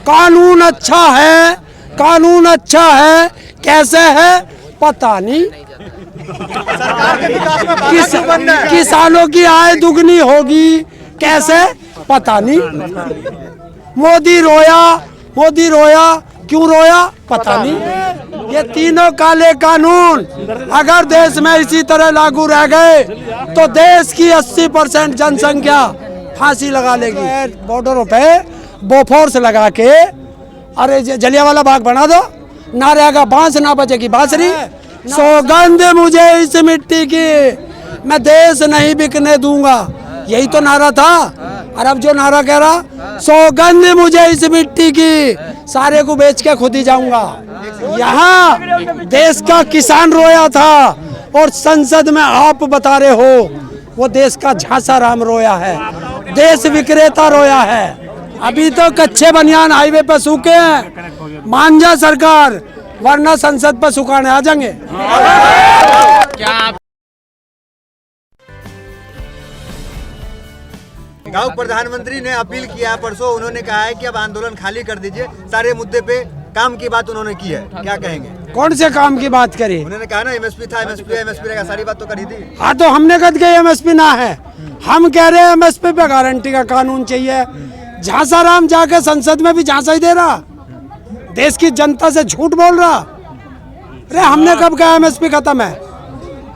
कानून अच्छा है, कानून अच्छा है, कैसे है पता नहीं। किसानों की आय दुगनी होगी कैसे पता नहीं। मोदी रोया क्यों रोया पता नहीं। ये तीनों काले कानून अगर देश में इसी तरह लागू रह गए तो देश की 80% जनसंख्या फांसी लगा लेगी। बॉर्डरों पे बोफोर्स लगा के अरे जलियांवाला बाग बना दो, ना रहेगा बांस ना बचेगी बांसुरी। सौगंध मुझे इस मिट्टी की, मैं देश नहीं बिकने दूंगा, यही तो नारा था। और अब जो नारा कह रहा, सौगंध मुझे इस मिट्टी की, सारे को बेच के खुद ही जाऊंगा। यहाँ देश का किसान रोया था और संसद में आप बता रहे हो वो देश का झांसा राम रोया है, देश विक्रेता रोया है। अभी तो कच्चे बनियान हाईवे पर सूखे हैं, मान जा सरकार, वरना संसद पर सुखाने आ जाएंगे। क्या गांव प्रधानमंत्री ने अपील किया परसों, उन्होंने कहा है कि अब आंदोलन खाली कर दीजिए, सारे मुद्दे पे काम की बात उन्होंने की है, क्या कहेंगे? कौन से काम की बात करी? उन्होंने कहा ना एमएसपी था, एमएसपी रहेगा, सारी बात तो करी थी। हाँ तो हमने कहा कि एमएसपी ना है, हम कह रहे हैं एमएसपी पे गारंटी का कानून चाहिए। झांसा राम जाके संसद में भी झांसा ही दे रहा, देश की जनता से झूठ बोल रहा। अरे हमने कब कहा एमएसपी खत्म है?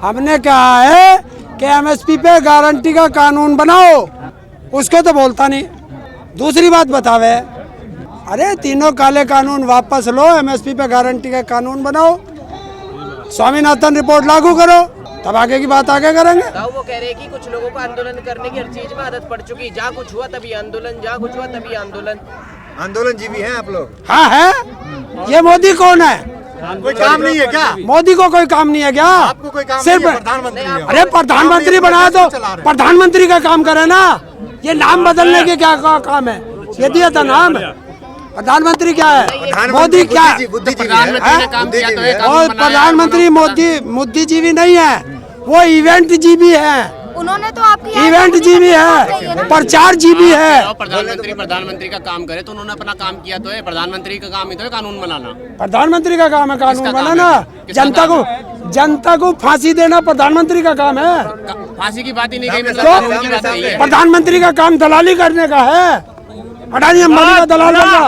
हमने कहा है कि एमएसपी पे गारंटी का कानून बनाओ, उसको तो बोलता नहीं। दूसरी बात बतावे, अरे तीनों काले कानून वापस लो, एमएसपी पे गारंटी का कानून बनाओ, स्वामीनाथन रिपोर्ट लागू करो, तब आगे की बात आगे करेंगे। वो कह रहे हैं कि कुछ लोगों को आंदोलन करने की हर चीज में आदत पड़ चुकी, जहाँ कुछ हुआ तभी आंदोलन, जहाँ कुछ हुआ तभी आंदोलन। आंदोलन जीवी हैं आप लोग? हाँ है। ये मोदी कौन है? कोई काम नहीं है क्या? मोदी को कोई काम नहीं है क्या? आपको कोई काम सिर्फ नहीं है? प्रधानमंत्री है। अरे प्रधानमंत्री बनाया तो प्रधानमंत्री का काम करे ना, ये नाम बदलने के क्या काम है? ये दिया था नाम, प्रधानमंत्री क्या है? मोदी क्या है? और प्रधानमंत्री मोदी बुद्धिजीवी नहीं है, वो इवेंट जीवी है। उन्होंने तो आपकी इवेंट जीवी है, प्रचार जीवी है। प्रधानमंत्री का काम करे तो उन्होंने अपना काम किया तो है। प्रधानमंत्री का काम ही तो है कानून बनाना। प्रधानमंत्री का काम है कानून बनाना, जनता को फांसी देना प्रधानमंत्री का काम है। फांसी की बात ही नहीं कही, तो प्रधानमंत्री का काम दलाली करने का है, अडानी अंबानी का दलाल का।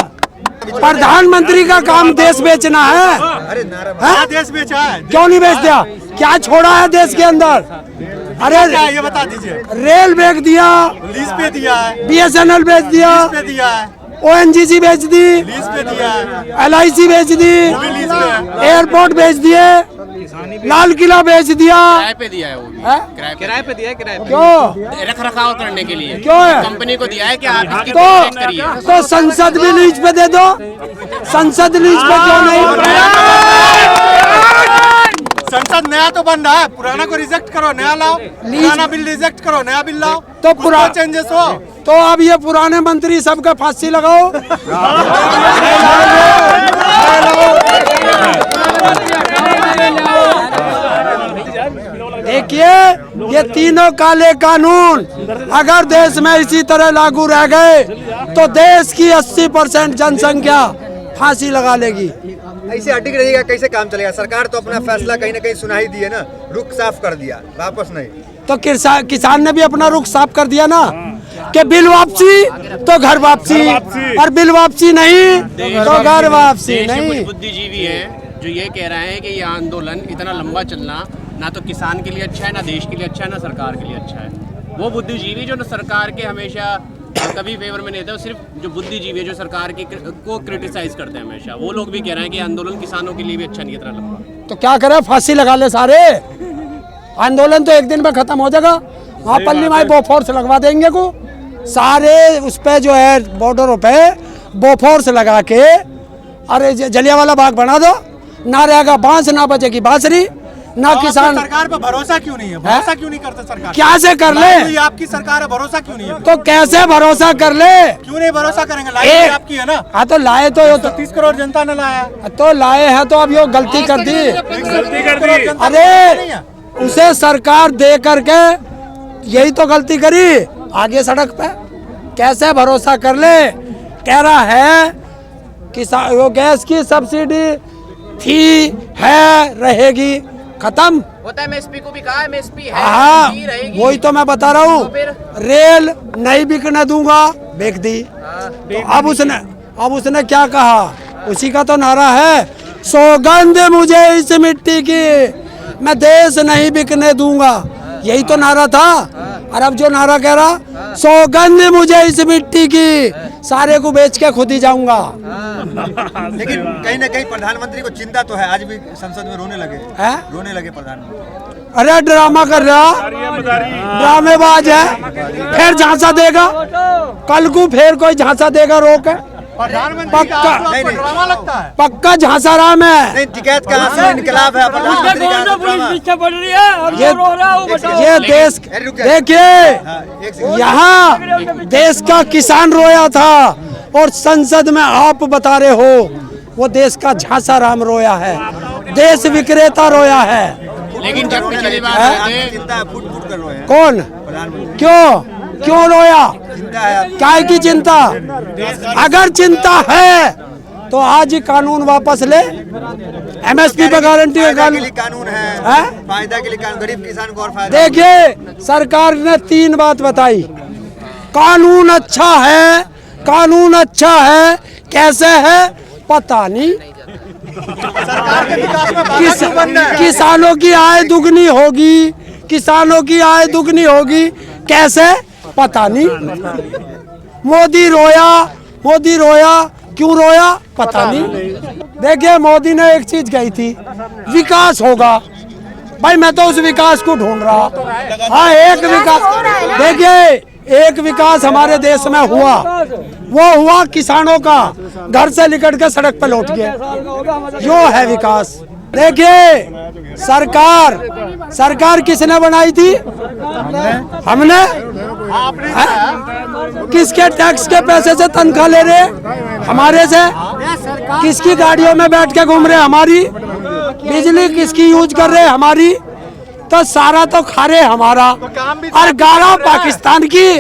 प्रधानमंत्री का काम देश बेचना है। अरे नारा देश बेचा है, क्यों नहीं बेच दिया? क्या छोड़ा है देश के अंदर? अरे ये बता दीजिए। रेल बेच दिया, लीज पे दिया है, BSNL बेच दिया, लीज पे दिया है, ONGC बेच दी, लीज पे दिया है, LIC बेच दी, लीज पे है। एयरपोर्ट बेच दिए, लाल किला बेच दिया। किराए पे दिया है, वो भी किराए पे दिया है। किराए पे क्यों? रख रखाव करने के लिए क्यों है? कंपनी को दिया है कि आप इसकी देखरेख करिए। तो संसद भी लीज पे दे दो, संसद लीज पे क्यों नहीं? संसद नया तो बन रहा है, पुराना को रिजेक्ट करो, नया लाओ, पुराना बिल रिजेक्ट करो, नया बिल लाओ, तो पुराना चेंजेस हो। तो अब ये पुराने मंत्री सबका फांसी लगाओ। देखिए ये तीनों काले कानून अगर देश में इसी तरह लागू रह गए तो देश की 80% जनसंख्या फांसी लगा लेगी। ऐसे अटक रहिएगा कैसे काम चलेगा? सरकार तो अपना फैसला कहीं ना कहीं सुना ही दी है ना, रुख साफ कर दिया, वापस नहीं। तो किसान ने भी अपना रुख साफ कर दिया ना कि बिल वापसी तो घर वापसी, और बिल वापसी नहीं तो घर वापसी नहीं। बुद्धिजीवी है जो ये कह रहे हैं कि ये आंदोलन इतना लंबा चलना ना तो किसान के लिए अच्छा है, ना देश के लिए अच्छा है, ना सरकार के लिए अच्छा है। वो बुद्धिजीवी जो न सरकार के हमेशा कभी फेवर में नहीं थे, सिर्फ जो बुद्धिजीवी है जो सरकार की को क्रिटिसाइज करते हैं हमेशा, वो लोग भी कह रहे हैं कि आंदोलन किसानों के लिए भी अच्छा नहीं इतना लंबा। तो क्या करे, फांसी लगा ले सारे, आंदोलन तो एक दिन में खत्म हो जाएगा। वहाँ पल्ली माई बोफोर्स लगवा देंगे को सारे उस पे जो है बॉर्डरों पे बोफोर्स लगा के, अरे जलियांवाला बाग बना दो, ना रहेगा बांस ना बचेगी बांसुरी, ना किसान। सरकार पे भरोसा क्यों नहीं है? भरोसा क्यों नहीं करते सरकार? क्या से कर ले? ये आपकी सरकार है, भरोसा क्यों नहीं है? तो कैसे भरोसा कर ले? क्यों नहीं भरोसा करेंगे? लाई आपकी है ना। हाँ तो लाए तो 30 करोड़ जनता ने लाया, तो लाए हैं तो अब ये गलती कर दी। गलती कर दी। अरे उसे सरकार दे करके यही तो गलती करी, आगे सड़क पे कैसे भरोसा कर ले? कह रहा है किसान वो गैस की सब्सिडी थी, है, रहेगी, खत्म। होता है एमएसपी को भी कहा, एमएसपी है, हाँ, नहीं रहेगी। वही तो मैं बता रहा हूँ। तो फिर? रेल नहीं बिकने दूंगा, बेच दी। तो अब उसने क्या कहा, उसी का तो नारा है, सौगंध मुझे इस मिट्टी की, मैं देश नहीं बिकने दूंगा, यही तो नारा था। और अब जो नारा कह रहा, सौगंध मुझे इस मिट्टी की, सारे को बेच के खुद ही जाऊंगा। लेकिन कहीं ना कहीं प्रधानमंत्री को चिंता तो है, आज भी संसद में रोने लगे हैं? रोने लगे प्रधानमंत्री। अरे ड्रामा कर रहा, ड्रामेबाज है, फिर झांसा देगा, कल को फिर कोई झांसा देगा, रोक है पक्का, ड्रामा लगता है, पक्का झांसा राम है। नहीं टिकैत का असली इनकलाब है प्रधानमंत्री का ड्रामा। ये देश देखिए, यहाँ देश का किसान रोया था और संसद में आप बता रहे हो वो देश का झांसा राम रोया है, देश विक्रेता रोया है। लेकिन जब पिछली बार आपकी चिंता है, फुट फुट कर रोए हैं कौन, प्रधानमंत्री, क्यों रोया, चिंता है काय की चिंता? अगर चिंता है तो आज ही कानून वापस ले, एमएसपी पे गारंटी है, फायदा के लिए कानून है, हैं? फायदा के लिए कानून, गरीब किसान को और फायदा। देखिए सरकार ने 3 बात बताई, कानून अच्छा है, कानून अच्छा है, कैसे है पता नहीं, किसानों की आय दुगनी होगी, किसानों की आय दुगनी होगी, कैसे पता नहीं। मोदी रोया, क्यों रोया पता नहीं। देखिए मोदी ने एक चीज कही थी, विकास होगा, भाई मैं तो उस विकास को ढूंढ रहा। हाँ एक विकास, देखिए एक विकास हमारे देश में हुआ, वो हुआ किसानों का घर से निकल के सड़क पर लौट गया, यो है विकास। देखिए सरकार किसने बनाई थी, हमने। किसके टैक्स के पैसे से तनख्वाह ले रहे, हमारे से। किसकी गाड़ियों में बैठ के घूम रहे, हमारी। बिजली किसकी यूज कर रहे, हमारी। तो सारा तो खा रहे हमारा, और गारा पाकिस्तान की।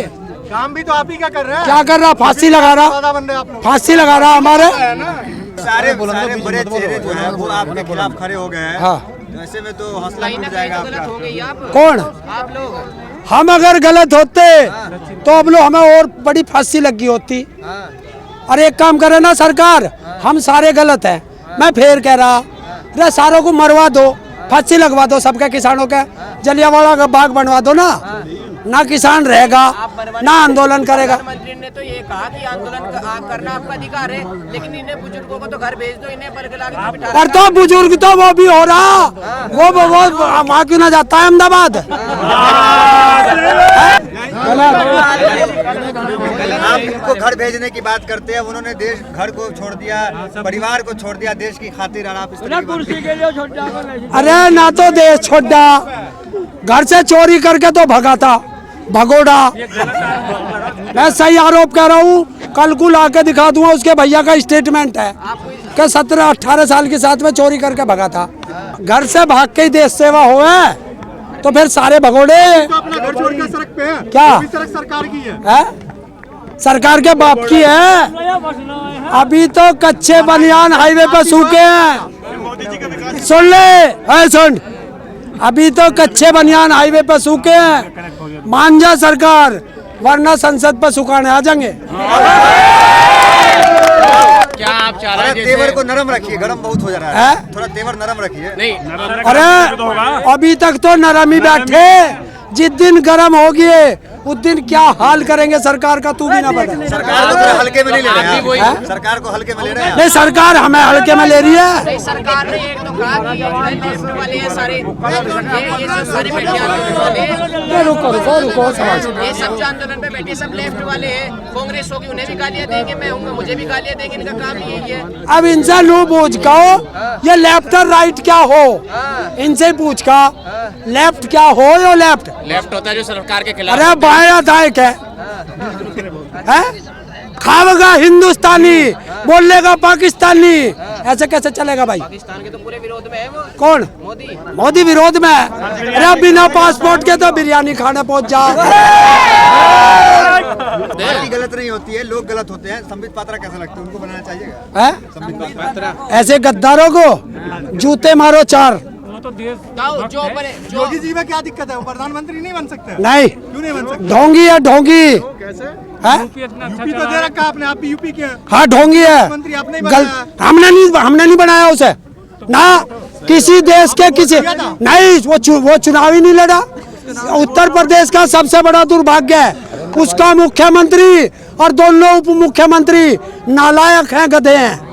काम भी तो आप ही क्या कर रहे हैं, क्या कर रहा, फांसी लगा रहा, फांसी लगा रहा हमारे। सारे बड़े चेहरे जो है वो आपके खिलाफ खड़े हो गए हैं। हाँ। तो ऐसे में तो हौसला टूट जाएगा गलत हो गई आप, कौन, आप लोग। हम अगर गलत होते तो अब लोग हमें और बड़ी फांसी लगी होती। और एक काम करे ना सरकार, हम सारे गलत हैं, मैं फिर कह रहा, अरे सारों को मरवा दो, फांसी लगवा दो सबके किसानों के, जलियांवाला का बाग बनवा दो ना किसान रहेगा, ना आंदोलन करेगा। प्रधानमंत्री ने तो ये कहा कि आंदोलन करना आपका अधिकार है, लेकिन इन्हें बुजुर्गों को तो घर भेज दो, इन्हें बरगला के बिठा। और तो बुजुर्ग तो वो भी हो रहा, वो वहाँ क्यों ना जाता है अहमदाबाद। आप इनको घर भेजने की बात करते हैं, उन्होंने देश घर को छोड़ दिया, परिवार को छोड़ दिया देश की खातिर, और आप इस तरह की बात। अरे ना तो देश छोड़ा, घर से चोरी करके तो भगा था, भगोड़ा। मैं सही आरोप कर रहा हूँ, कल को ला के दिखा दूंगा, उसके भैया का स्टेटमेंट है कि 17-18 साल के साथ में चोरी करके भगा था। घर से भाग के ही देश सेवा हो है, तो फिर सारे भगोड़े। अपना घर छोड़ के सड़क पे है, क्या सड़क सरकार की है? सरकार के बाप की है। अभी तो कच्चे बनियान हाईवे पे सूखे हैं, सुन ले, सुन, अभी तो कच्चे बनियान हाईवे पे सूखे हैं, मान जा सरकार, वरना संसद पर सुखाने आ जाएंगे। क्या आप चाह रहे हैं तेवर को नरम रखिए, गरम बहुत हो जा रहा है, थोड़ा तेवर नरम रखिए। नहीं, अरे अभी तक तो नरम ही बैठे, जिस दिन गरम होगी उस दिन क्या हाल करेंगे सरकार का, तू भी ना बता। सरकार को हल्के में नहीं ले रहे हैं, सरकार को हल्के में ले रहे हैं। नहीं सरकार हमें हल्के में ले रही है। नहीं, सरकार ने एक तो कहा कि लेफ्ट वाले हैं सारे, ये जो सारे बैठे आंदोलन वाले, रुको ये सब जो आंदोलन पे बैठे सब लेफ्ट वाले हैं, कांग्रेस होगी उन्हें भी गालियां देंगे, मैं हूँ मुझे भी गालियां देंगे, इनका काम यही है। अब इनसे लू पूछ कहो ये लेफ्ट और राइट क्या हो, इनसे पूछ का लेफ्ट क्या हो, यो लेफ्ट होता है जो सरकार के खिलाफ। अरे बाया दाएं है, खावेगा हिंदुस्तानी, बोलेगा पाकिस्तानी, ऐसे कैसे चलेगा भाई? पाकिस्तान के तो पूरे विरोध में है वो कौन? मोदी। मोदी विरोध में है? अरे बिना पासपोर्ट के तो बिरयानी खाने पहुंच जाओ। पार्टी गलत नहीं होती है, लोग गलत होते हैं। संबित पात्रा कैसा लगता है, उनको बनाना चाहिए? है? संबित पात्रा ऐसे गद्दारों को जूते मारो 4। योगी जी में क्या दिक्कत है, वो प्रधानमंत्री नहीं बन सकते? नहीं, क्यों नहीं बन सकते? ढोंगी है ढोंगी। कैसे? है? यूपी तो दे रखा आपने, आप भी यूपी के हैं। हाँ ढोंगी है। मंत्री आपने ही बनाया। हमने नहीं बनाया उसे ना, किसी देश के किसी नहीं, वो चुनाव ही नहीं लड़ा। उत्तर प्रदेश का सबसे बड़ा दुर्भाग्य है, उसका मुख्यमंत्री और दोनों उप मुख्यमंत्री नालायक हैं, गधे हैं।